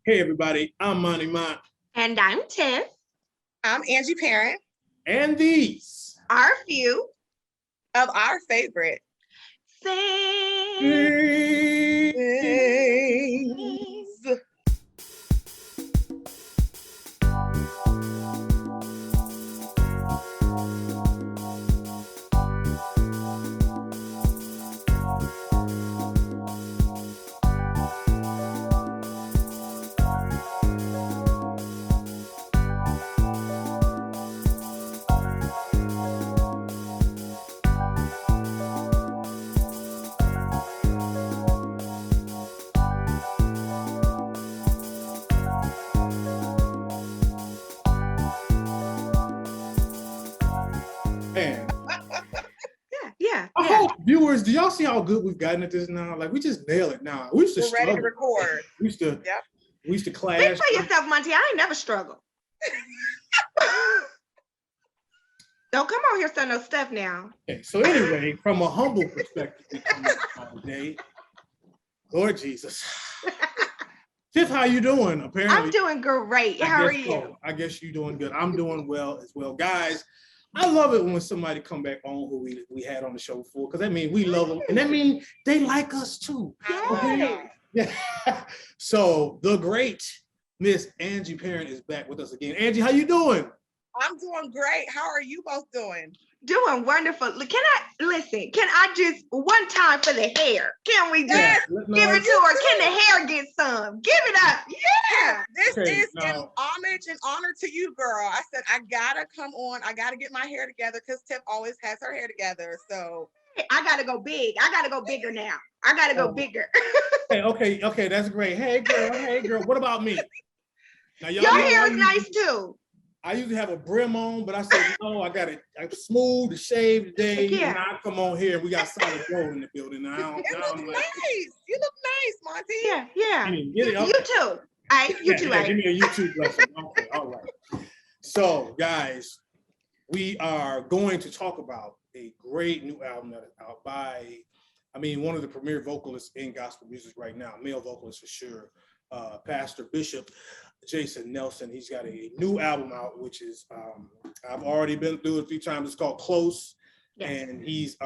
Hey everybody, I'm Monty Mont. And I'm Tiff. I'm Angie Perrin. And these are a few of our favorite things. Man. Yeah. I hope viewers, do y'all see how good we've gotten at this now? Like we just nail it now. We're ready to record. We used to clash. Speak for yourself, Monty. I ain't never struggled. Don't come on here saying no stuff now. Okay, so anyway, from a humble perspective today, Lord Jesus. Tiff, how you doing? Apparently, I'm doing great. How are you? So. I guess you're doing good. I'm doing well as well. Guys, I love it when somebody come back on who we had on the show before, because that means we love them, and that means they like us too. Okay? Yeah. So the great Miss Angie Perrin is back with us again. Angie, how you doing? I'm doing great. How are you both doing? Doing wonderful. Can I just one time for the hair? Can we just give it to her? Can the hair get some? Give it up. Yeah. This is in homage and honor to you, girl. I said, I gotta come on. I gotta get my hair together because Tiff always has her hair together. So I gotta go big. I gotta go bigger now. I gotta go bigger. Okay, that's great. Hey girl, what about me? Now, your hair is nice too. I usually have a brim on, but I said, no, I got it. I'm smooth to shave today. Yeah. And I come on here and we got solid gold in the building. Now, you look nice. You look nice, Monty. Yeah. You too. You too. Give me a YouTube lesson. Okay, all right. So, guys, we are going to talk about a great new album that is out by, one of the premier vocalists in gospel music right now, male vocalist for sure, Pastor Bishop Jason Nelson. He's got a new album out, which is I've already been through it a few times. It's called Close. Yes. And he's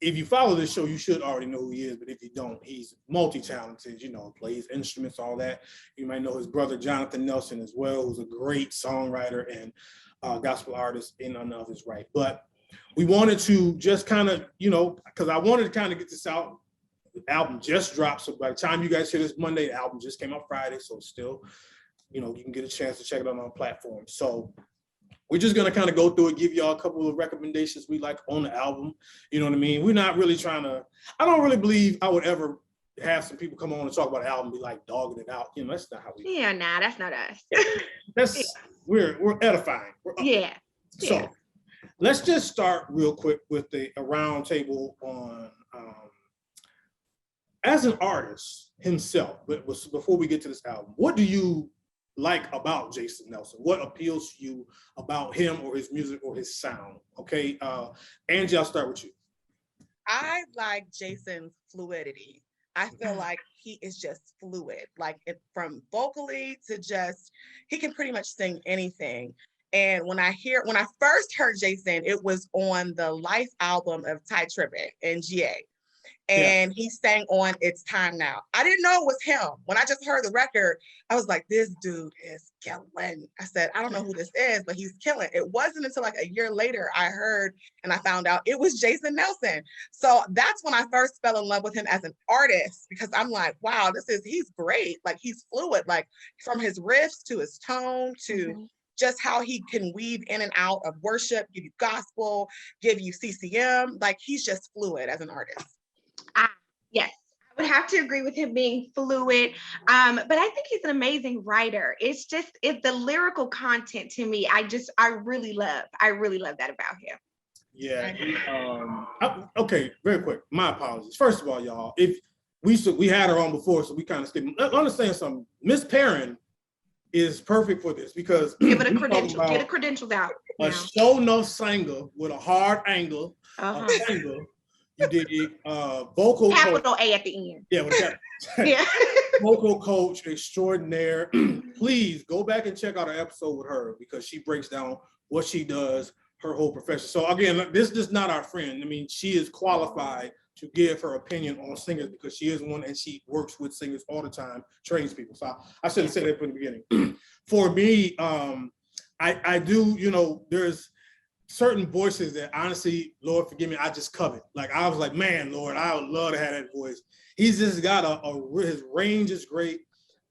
if you follow this show, you should already know who he is, but if you don't, he's multi-talented, plays instruments, all that. You might know his brother Jonathan Nelson as well, who's a great songwriter and gospel artist in and of his right. But we wanted to just kind of, because I wanted to kind of get this out. The album just dropped, so by the time you guys hear this Monday, the album just came out Friday, so still, you can get a chance to check it out on platform. So we're just gonna kind of go through it, give y'all a couple of recommendations we like on the album. You know what I mean? We're not really trying to. I don't really believe I would ever have some people come on and talk about the album, and be like dogging it out. That's not how we. Yeah, nah, that's not us. We're edifying. So let's just start real quick with a round table on. As an artist himself, but before we get to this album, what do you like about Jason Nelson? What appeals to you about him or his music or his sound? Okay, Angie, I'll start with you. I like Jason's fluidity. I feel like he is just fluid, from vocally to he can pretty much sing anything. And when I first heard Jason, it was on the Life album of Ty Tribbett and GA. And he sang on It's Time Now. I didn't know it was him. When I just heard the record, I was like, this dude is killing. I said, I don't know who this is, but he's killing. It wasn't until a year later I heard and I found out it was Jason Nelson. So that's when I first fell in love with him as an artist, because I'm like, wow, he's great. He's fluid, from his riffs to his tone to just how he can weave in and out of worship, give you gospel, give you CCM. He's just fluid as an artist. Yes, I would have to agree with him being fluid, but I think he's an amazing writer. It's the lyrical content to me. I really love that about him. Yeah. Okay, very quick. My apologies. First of all, y'all, if we had her on before, so we kind of skipped. Understand something. Miss Perrin is perfect for this because give it a credential. Get a credentials out. A show enough singer with a hard angle. A singer. You did vocal capital A at the end. Yeah, with that. Yeah. vocal coach extraordinaire. Please go back and check out our episode with her because she breaks down what she does, her whole profession. So again, this is not our friend. I mean, she is qualified to give her opinion on singers because she is one and she works with singers all the time, trains people. So I should have said that from the beginning. For me, I do, you know, there's certain voices that honestly, Lord forgive me, I just covet. Like I was like, man, Lord, I would love to have that voice. He's just got his range is great.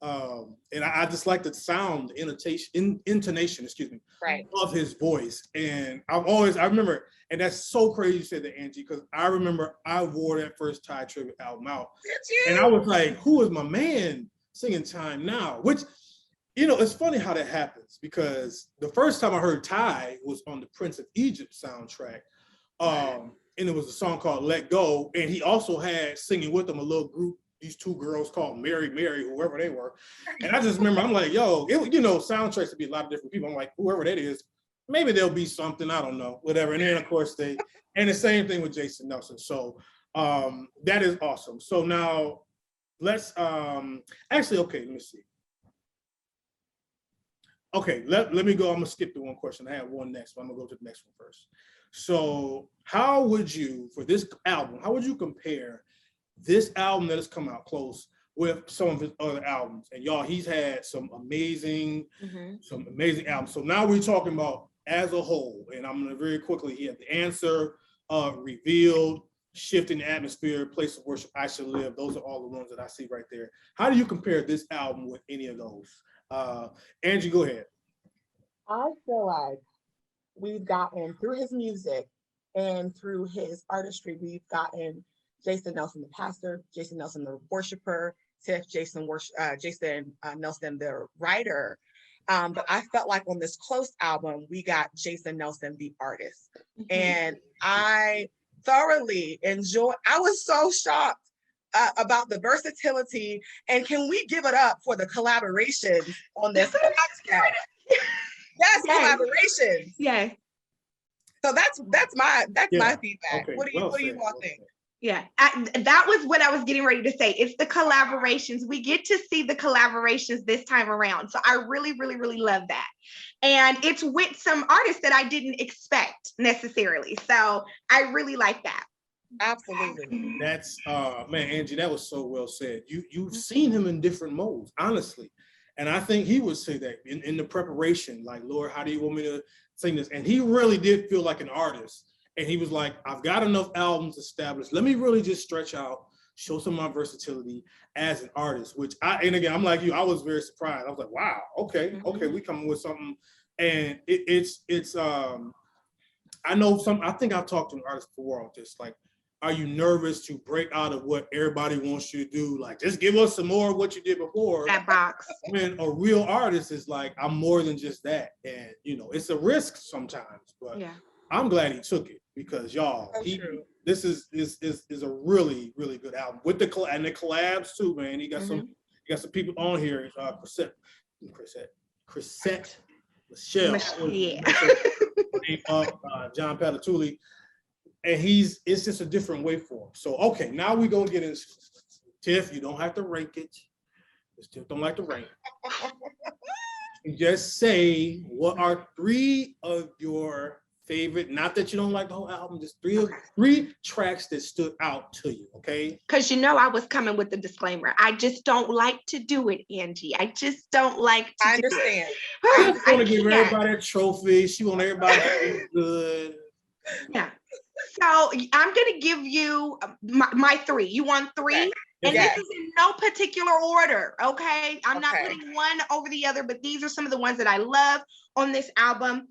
And I just like the sound, intonation, excuse me, right. of his voice. And I remember, and that's so crazy you said that, Angie, because I remember I wore that first Ty Tribbett album out. And I was like, who is my man singing Time Now? Which, you know, it's funny how that happens because the first time I heard Ty was on the Prince of Egypt soundtrack. And it was a song called Let Go. And he also had singing with him a little group, these two girls called Mary, whoever they were. And I just remember, I'm like, yo, you know, soundtracks could be a lot of different people. I'm like, whoever that is, maybe there'll be something, I don't know, whatever. And then of course and the same thing with Jason Nelson. So that is awesome. So now let's, actually, okay, let me see. Okay, let me go. I'm gonna skip the one question. I have one next, but I'm gonna go to the next one first. So how would you, for this album, how would you compare this album that has come out close with some of his other albums? And y'all, he's had some amazing albums. So now we're talking about as a whole, and I'm gonna very quickly, he had The Answer, Revealed, Shifting the Atmosphere, Place of Worship, I Should Live. Those are all the ones that I see right there. How do you compare this album with any of those? Angie, go ahead. I feel like we've gotten through his music and through his artistry, we've gotten Jason Nelson, the pastor, Jason Nelson, the worshiper, Tiff, Jason Nelson, the writer. But I felt like on this Close album, we got Jason Nelson, the artist. And I thoroughly enjoyed, I was so shocked about the versatility, and can we give it up for the collaborations on this podcast? Yes, collaborations. Yes. So that's my feedback. Okay. What do you all think? Yeah, that was what I was getting ready to say. It's the collaborations. We get to see the collaborations this time around. So I really, really, really love that. And it's with some artists that I didn't expect necessarily. So I really like that. Absolutely. That's man, Angie, that was so well said. You've seen him in different modes, honestly. And I think he would say that in the preparation, like, Lord, how do you want me to sing this? And he really did feel like an artist. And he was like, I've got enough albums established. Let me really just stretch out, show some of my versatility as an artist, and again, I'm like you, I was very surprised. I was like, wow, okay, we coming with something. And it's I know I think I've talked to an artist before on this, like, are you nervous to break out of what everybody wants you to do? Like, just give us some more of what you did before. That box. When a real artist is like, I'm more than just that. And, you know, it's a risk sometimes, but yeah. I'm glad he took it because y'all, this is a really, really good album with the collabs too, man. He got some people on here. Chrisette Michelle, John Patatulli. And it's just a different way for him. So, okay, now we're going to get into Tiff. You don't have to rank it. Tiff don't like to rank. You just say, what are 3 of your favorite, not that you don't like the whole album, just 3 tracks that stood out to you, okay? Because you know I was coming with the disclaimer. I just don't like to do it, Angie. I just don't like to I understand. I want to give everybody a trophy. She want everybody to feel good. Yeah. So I'm going to give you my 3. You want 3? Okay. And this is in no particular order, okay? I'm not putting one over the other, but these are some of the ones that I love on this album.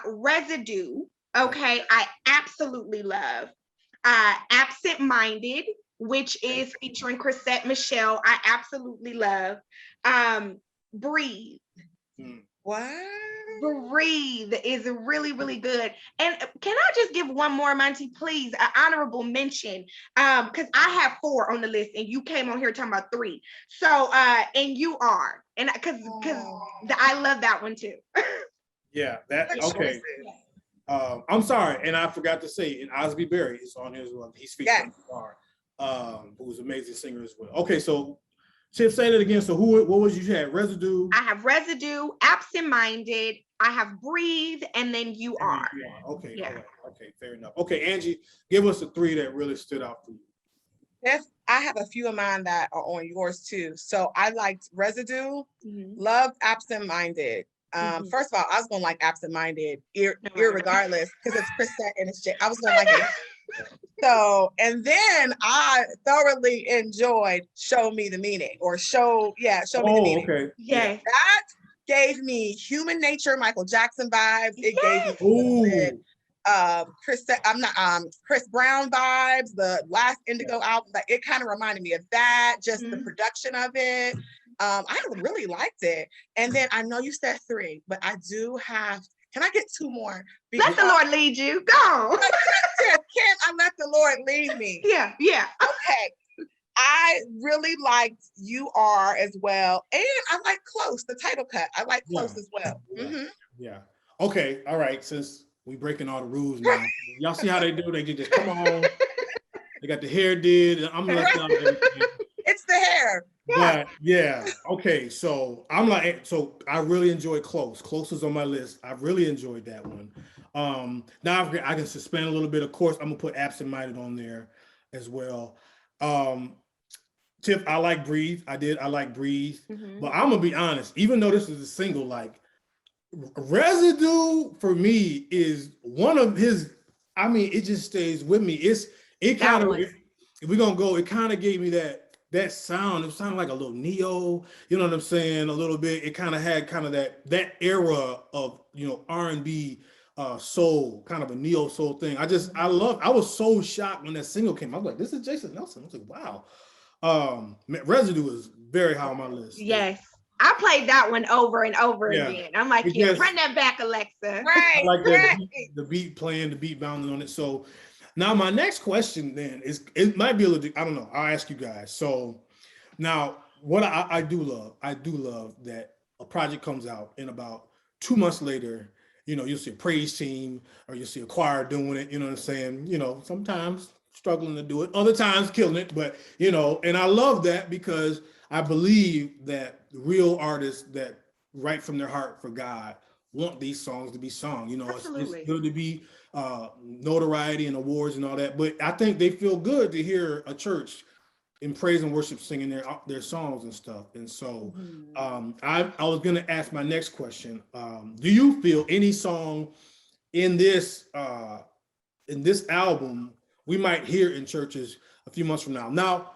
Residue, okay, I absolutely love. Absent Minded, which is featuring Chrisette Michelle, I absolutely love. Breathe. What? Breathe is really, really good. And can I just give one more, Monty, please, an honorable mention? Because I have 4 on the list, and you came on here talking about 3. So, and you are, and because I love that one too. Yeah, okay. I'm sorry, and I forgot to say, and Osby Berry is on here as well. He's featuring Star, who's an amazing singer as well. Okay, so Tiff, say that again. So what was you had? Residue? I have Residue, Absent-Minded, I have Breathe, and then You Are. Okay, Yeah. all right. Okay, fair enough. Okay, Angie, give us the 3 that really stood out for you. If I have a few of mine that are on yours too. So I liked Residue, Mhm. loved Absent-Minded. First of all, I was gonna like Absent-Minded, irregardless, because it's Chrisette and it's Jay. I was gonna like it. So, and then I thoroughly enjoyed Show Me the Meaning, or Show Me the Meaning. Okay. Yes. That gave me Human Nature, Michael Jackson vibes. It gave me Chris Brown vibes, the last Indigo album. Like, it kind of reminded me of that, just the production of it. I really liked it. And then I know you said 3, but I do have, can I get 2 more? Let the Lord lead you. Go. Can I let the Lord lead me? Yeah. Okay. I really liked You Are as well. And I like Close, the title cut. I like Close as well. Yeah. Okay. All right. Since we breaking all the rules now, y'all see how they do? They just come on. They got the hair did. I'm left out of everything. It's the hair. But yeah. Okay. So I'm like, so I really enjoyed Close. Close is on my list. I really enjoyed that one. Now I can suspend a little bit. Of course, I'm gonna put Absent-Minded on there as well. Tiff, I like Breathe. I like Breathe. But I'm gonna be honest, even though this is a single, like Residue for me is one of his, I mean, it just stays with me. It kind of, if we're gonna go, it kind of gave me that sound. It sounded like a little neo, you know what I'm saying? A little bit. It kind of had kind of that era of, you know, R&B soul, kind of a neo soul thing. I was so shocked when that single came. I was like, this is Jason Nelson. I was like, wow. Residue is very high on my list. Yes. I played that one over and over again. I'm like, yeah, run that back, Alexa. Right. I like the beat playing, the beat bounding on it. So now my next question then is, it might be a little, I don't know. I'll ask you guys. So now what I do love that a project comes out and about 2 months later, you know, you'll see a praise team or you'll see a choir doing it, you know what I'm saying? You know, sometimes struggling to do it, other times killing it, but you know, and I love that because I believe that real artists that write from their heart for God want these songs to be sung. You know, it's good to be notoriety and awards and all that, but I think they feel good to hear a church in praise and worship singing their songs and stuff. And so I was gonna ask my next question. Do you feel any song in this album we might hear in churches a few months from now? Now,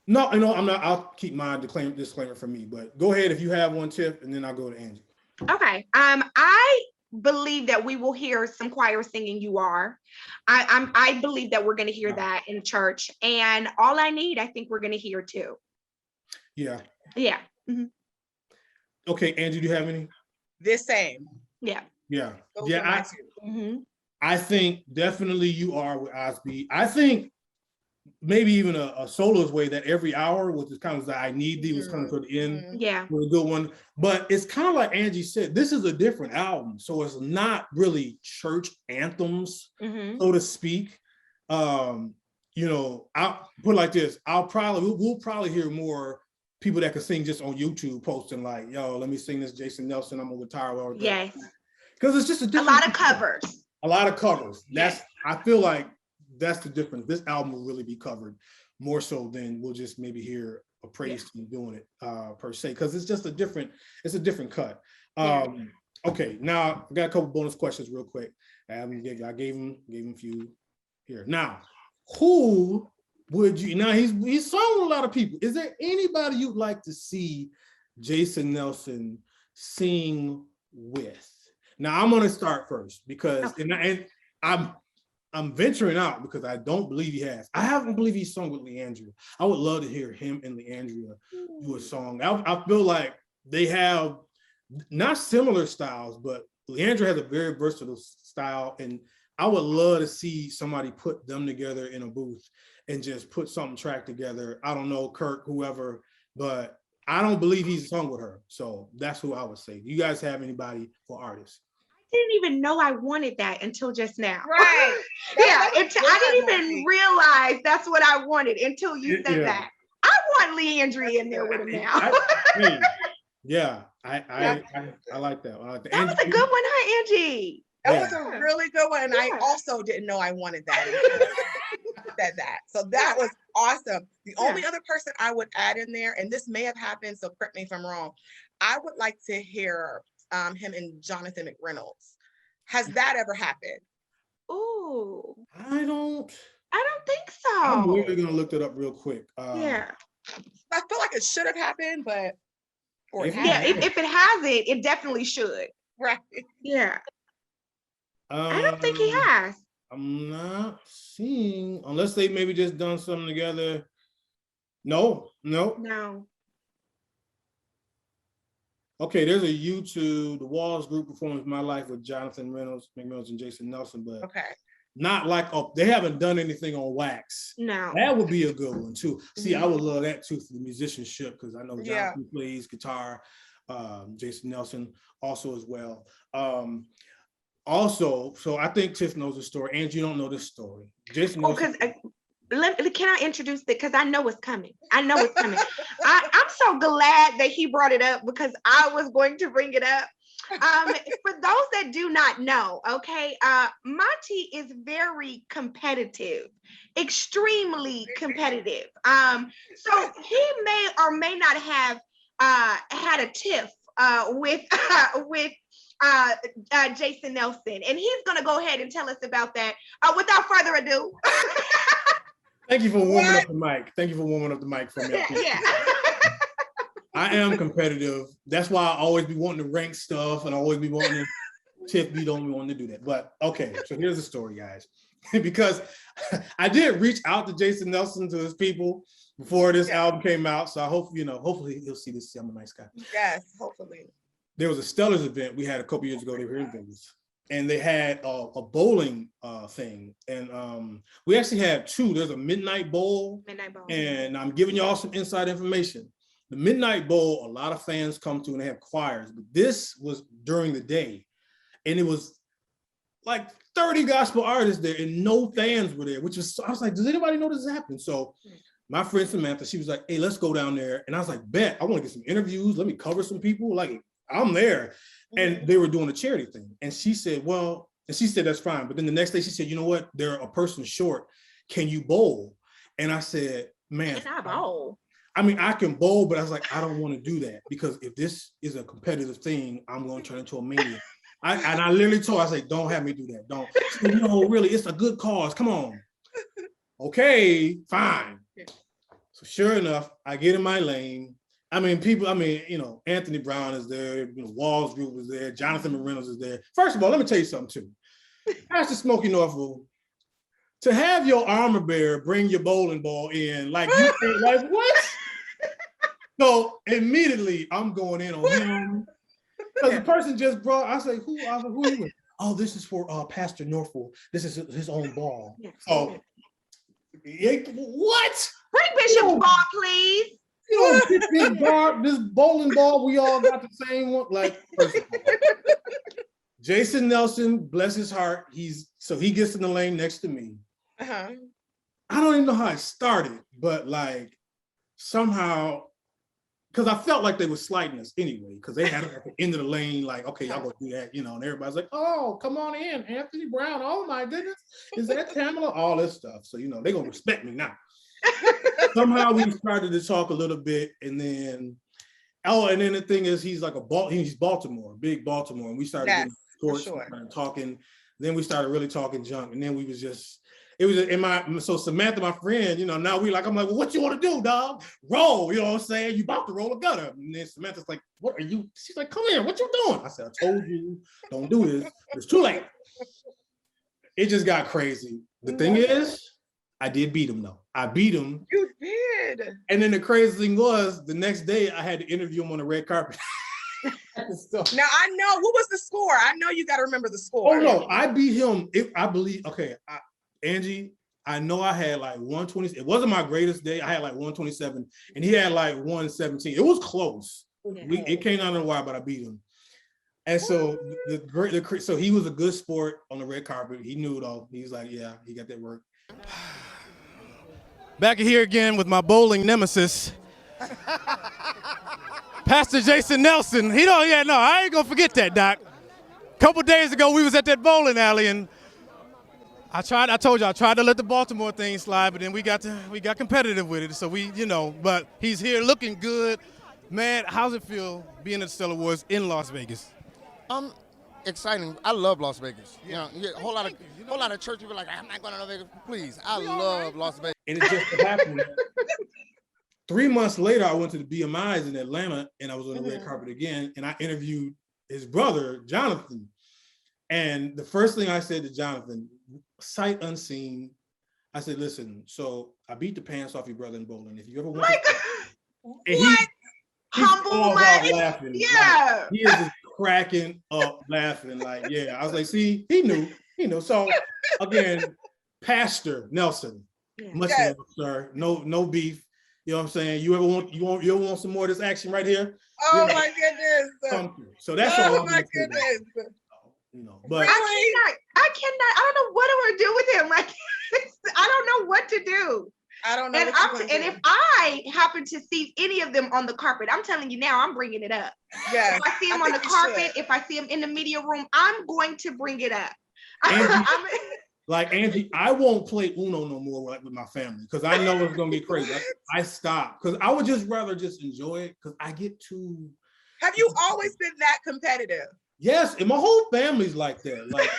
no, I'm not. I'll keep my disclaimer for me, but go ahead if you have one, Tiff, and then I'll go to Angie. Okay. I believe that we will hear some choir singing You Are. I believe that we're going to hear that in church, and All I Need, I think we're going to hear too. Yeah. Okay, Angie, do you have any? The same. Yeah. I think definitely You Are with Osby. I think maybe even a soloist way, that Every Hour, which is kind of the I Need Thee, was coming toward the end. Yeah. Was a good one. But it's kind of like Angie said, this is a different album. So it's not really church anthems, so to speak. You know, I'll put it like this. We'll probably hear more people that can sing just on YouTube posting like, yo, let me sing this Jason Nelson, I'm on guitar. Yes. Because it's just a lot of covers. A lot of covers. I feel like that's the difference. This album will really be covered more so than we'll just maybe hear a praise team doing it per se, because it's just a different cut. Okay, now I got a couple bonus questions real quick. I gave him a few here. Now, who would you, now he's sung with a lot of people. Is there anybody you'd like to see Jason Nelson sing with? Now I'm gonna start first because and I'm venturing out because I don't believe he has. I haven't believe he's sung with Leandria. I would love to hear him and Leandria do a song. I feel like they have not similar styles, but Leandria has a very versatile style, and I would love to see somebody put them together in a booth and just put something track together. I don't know, Kirk, whoever, but I don't believe he's sung with her. So that's who I would say. Do you guys have anybody for artists? I didn't even know I wanted that until just now. Right. I didn't even realize that's what I wanted until you said that. I want Leandria in there with him now. Hey, yeah, I like that. I like that. That was a good one, huh, Angie? That was a really good one. And I also didn't know I wanted that. Said that. So that was awesome. The only other person I would add in there, and this may have happened, so correct me if I'm wrong, I would like to hear him and Jonathan McReynolds. Has that ever happened? Ooh. I don't think so. I'm really gonna look that up real quick. Yeah. I feel like it should have happened, but if it hasn't, it definitely should. Right. Yeah. I don't think he has. I'm not seeing, unless they maybe just done something together. No. Okay, there's a YouTube, the Walls Group performs My Life with Jonathan McReynolds and Jason Nelson, but not like, they haven't done anything on wax. No. That would be a good one too. See, I would love that too for the musicianship, because I know Jonathan plays guitar, Jason Nelson also as well. Also, so I think Tiff knows the story. Angie, you don't know this story. Jason Nelson. Can I introduce it? Because I know it's coming. I'm so glad that he brought it up, because I was going to bring it up. For those that do not know, Monty is very competitive, extremely competitive. So he may or may not have had a tiff with Jason Nelson, and he's gonna go ahead and tell us about that. Without further ado. Thank you for warming up the mic. Thank you for warming up the mic for me. Yeah. I am competitive. That's why I always be wanting to rank stuff, and I always be wanting to Tiff be the only one to do that. But okay, so here's the story, guys. Because I did reach out to Jason Nelson, to his people, before this album came out. So I hope, hopefully he'll see this. I'm a nice guy. Yes, hopefully. There was a Stellars event we had a couple years ago. They were in Vegas, and they had a bowling thing. And we actually had two. There's a midnight bowl. And I'm giving y'all some inside information. The Midnight Bowl, a lot of fans come to, and they have choirs, but this was during the day. And it was like 30 gospel artists there, and no fans were there, which was, I was like, does anybody know this is happening? So my friend Samantha, she was like, hey, let's go down there. And I was like, bet, I want to get some interviews. Let me cover some people. Like, I'm there. And they were doing a charity thing. And she said, that's fine. But then the next day she said, you know what? They're a person short. Can you bowl? And I said, man. Can I bowl? I mean, I can bowl, but I was like, I don't want to do that, because if this is a competitive thing, I'm going to turn into a maniac. I literally told her, I said, don't have me do that. Don't. Said, really, it's a good cause. Come on. Okay, fine. So sure enough, I get in my lane. I mean, Anthony Brown is there. Walls Group is there. Jonathan McReynolds is there. First of all, let me tell you something too. Pastor Smokey Norfolk, to have your armor bearer bring your bowling ball in, like, you think, like, what? So immediately I'm going in on him, because the person just brought. I say, who are you with? Oh, this is for Pastor Norfolk. This is his own ball. Oh, what? Bring Bishop's ball, please. This bowling ball, we all got the same one. Like, Jason Nelson, bless his heart, he gets in the lane next to me. I don't even know how it started, but like somehow, because I felt like they were slighting us anyway, because they had it at the end of the lane, like, okay, y'all gonna do that, and everybody's like, oh, come on in, Anthony Brown, oh my goodness, is that Tamala? All this stuff. So, they're gonna respect me now. Somehow we started to talk a little bit, and then the thing is, he's Baltimore, big Baltimore, and we started getting sports, started talking. Then we started really talking junk, and then we was just, so Samantha, my friend, now I'm like, well, what you want to do, dog? Roll, you know what I'm saying? You about to roll a gutter. And then Samantha's like, what are you? She's like, come here, what you doing? I said, I told you, don't do this. It's too late. It just got crazy. The thing is, I did beat him though. I beat him. You did. And then the crazy thing was, the next day I had to interview him on the red carpet. Now I know, what was the score? I know you got to remember the score. Oh no, I beat him. Angie, I know I had like 120. It wasn't my greatest day. I had like 127, and he had like 117. It was close. It came down to the wire, but I beat him. And so so he was a good sport on the red carpet. He knew it all. He was like, yeah, he got that work. Back here again with my bowling nemesis, Pastor Jason Nelson. He don't. Yeah, no, I ain't gonna forget that, Doc. A couple days ago, we was at that bowling alley, and I told you, I tried to let the Baltimore thing slide, but then we got competitive with it. So but he's here looking good. Man, how's it feel being at the Stellar Awards in Las Vegas? Exciting. I love Las Vegas. You get a whole lot of church people like, I'm not going to Las Vegas. Please, I love Las Vegas. And it just happened. 3 months later, I went to the BMIs in Atlanta, and I was on the red carpet again, and I interviewed his brother, Jonathan. And the first thing I said to Jonathan, sight unseen, I said, listen, so I beat the pants off your brother in bowling. If you ever want what? Humble, laughing. Yeah. Like, he is just cracking up laughing. Like, yeah. I was like, see, he knew. So again, Pastor Nelson, much love, sir. No beef. You know what I'm saying? You ever want some more of this action right here? Oh my goodness. So that's all. Oh my goodness. But I cannot. I don't know what I'm gonna do with him. Like, I don't know what to do. I don't know. And if I happen to see any of them on the carpet, I'm telling you now, I'm bringing it up. Yeah. If I see him on the carpet, if I see him in the media room, I'm going to bring it up. Angie, I won't play Uno no more with my family because I know it's gonna get crazy. I stopped because I would just rather just enjoy it because I get too. Have you always been that competitive? Yes, and my whole family's like that. Like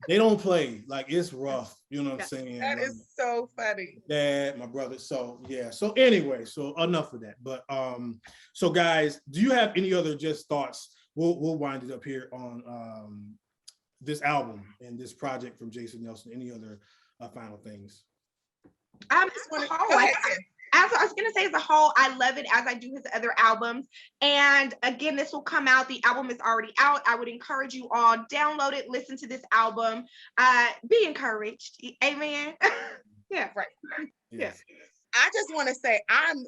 they don't play. Like it's rough. You know what I'm saying? That is so funny. Dad, my brother. So yeah. So anyway, so enough of that. But so guys, do you have any other just thoughts? We'll wind it up here on this album and this project from Jason Nelson. Any other final things? As I was gonna say, as a whole, I love it as I do his other albums. And again, this will come out. The album is already out. I would encourage you all, download it, listen to this album, be encouraged. Amen. Yeah, right. Yes. I just want to say I'm,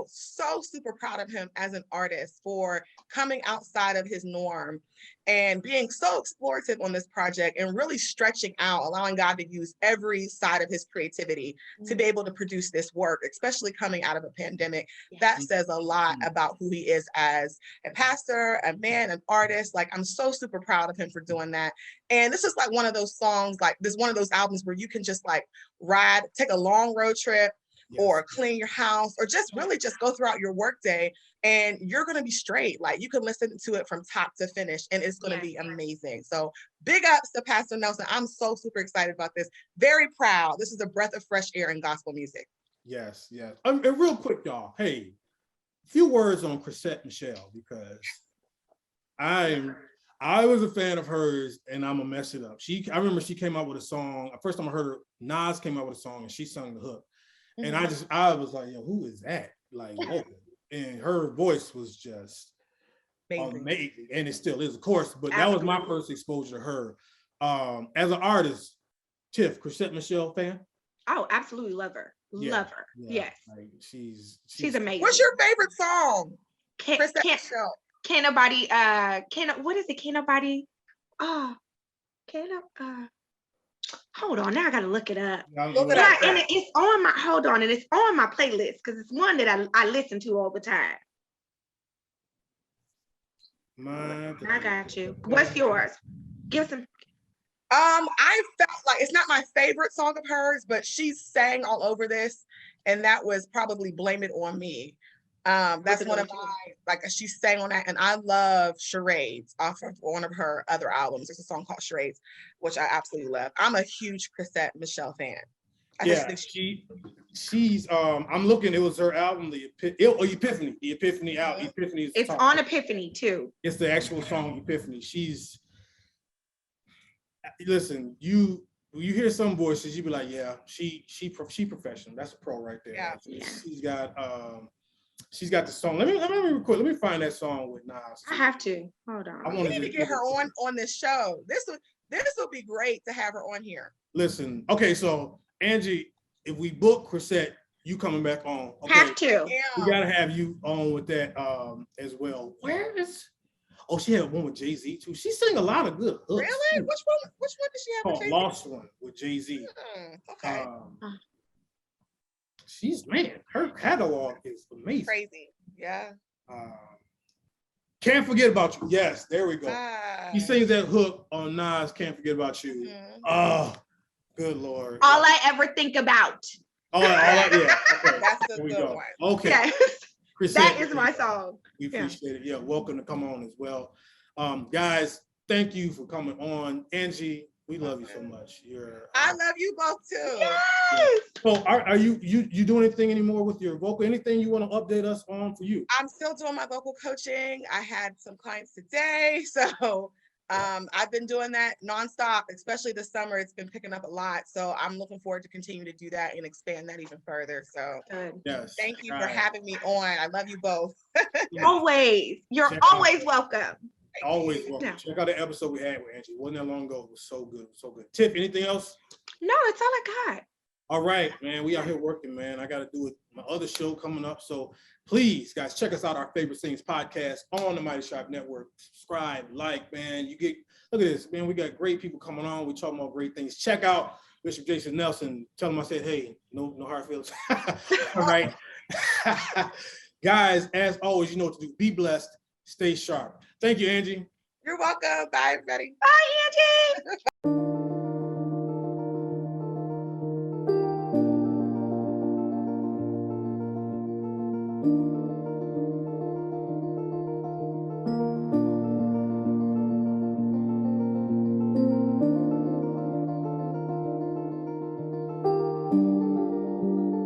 so super proud of him as an artist for coming outside of his norm and being so explorative on this project and really stretching out, allowing God to use every side of his creativity to be able to produce this work, especially coming out of a pandemic. That says a lot about who he is as a pastor, a man, an artist. Like, I'm so super proud of him for doing that. And this is like one of those songs, like this one of those albums where you can just like take a long road trip, or clean your house, or just really just go throughout your workday, and you're going to be straight. Like, you can listen to it from top to finish, and it's going to be amazing. So big ups to Pastor Nelson. I'm so super excited about this. Very proud. This is a breath of fresh air in gospel music. Yes. And real quick, y'all. Hey, a few words on Chrisette Michele, because I was a fan of hers, and I'm gonna mess it up. I remember she came out with a song. First time I heard her, Nas came out with a song, and she sung the hook. And I was like, yo, who is that? Like, and her voice was just amazing. And it still is, of course, but that was my first exposure to her. As an artist, Tiff, Chrisette Michele fan? Oh, absolutely love her. Yeah, love her. yeah. Yes. Like, she's amazing. What's your favorite song? Can't nobody, hold on, now I gotta look it up. And it's on my playlist because it's one that I listen to all the time. I got you. What's yours? Give some. I felt like it's not my favorite song of hers, but she sang all over this, and that was probably Blame It On Me. That's one of my, she sang on that, and I love Charades off of one of her other albums. There's a song called Charades, which I absolutely love. I'm a huge Chrisette Michele fan. She's I'm looking, it was her album, the Epiphany. The Epiphany album. It's on Epiphany too. It's the actual song Epiphany. Listen, you hear some voices, you be like, yeah, she professional. That's a pro right there. Yeah. She's got the song. Let me find that song with Nas. I have to. Hold on. I need to get her on this show. This would be great to have her on here. Listen, okay, so Angie, if we book Chrisette, you coming back on? Okay. Have to. We gotta have you on with that as well. Where is? Oh, she had one with Jay-Z too. She sang a lot of good hooks. Really? Which one did she have with Jay-Z? Lost One with Jay-Z. Okay. her catalog is amazing. Crazy. Yeah. Can't Forget About You. Yes, there we go. He Ah. sings that hook on Nas, Can't Forget About You. Mhm. Oh, good Lord. All I ever think about. Yeah. Okay. That's a There we good go. one. Okay. Yes, Appreciate that it. is my song. We appreciate it. Yeah, welcome to come on as well. Guys, thank you for coming on. Angie, we love you so much. I love you both too. Yes. So are you doing anything anymore with your vocal? Anything you want to update us on for you? I'm still doing my vocal coaching. I had some clients today. So I've been doing that nonstop, especially this summer. It's been picking up a lot. So I'm looking forward to continue to do that and expand that even further. So Good. Yes. thank you for having me on. I love you both. Always. You're Check always welcome. Always welcome. Yeah. Check out the episode we had with Angie. It wasn't that long ago. It was so good. So good. Tiff, anything else? No, it's all I got. All right, man. We out here working, man. I got to do it. My other show coming up. So please, guys, check us out. Our Favorite Things podcast on the Mighty Sharp Network. Subscribe, like, man. Look at this, man. We got great people coming on. We're talking about great things. Check out Bishop Jason Nelson. Tell him I said, hey, no hard feelings. All right. Guys, as always, you know what to do. Be blessed. Stay sharp. Thank you, Angie. You're welcome. Bye, everybody. Bye, Angie.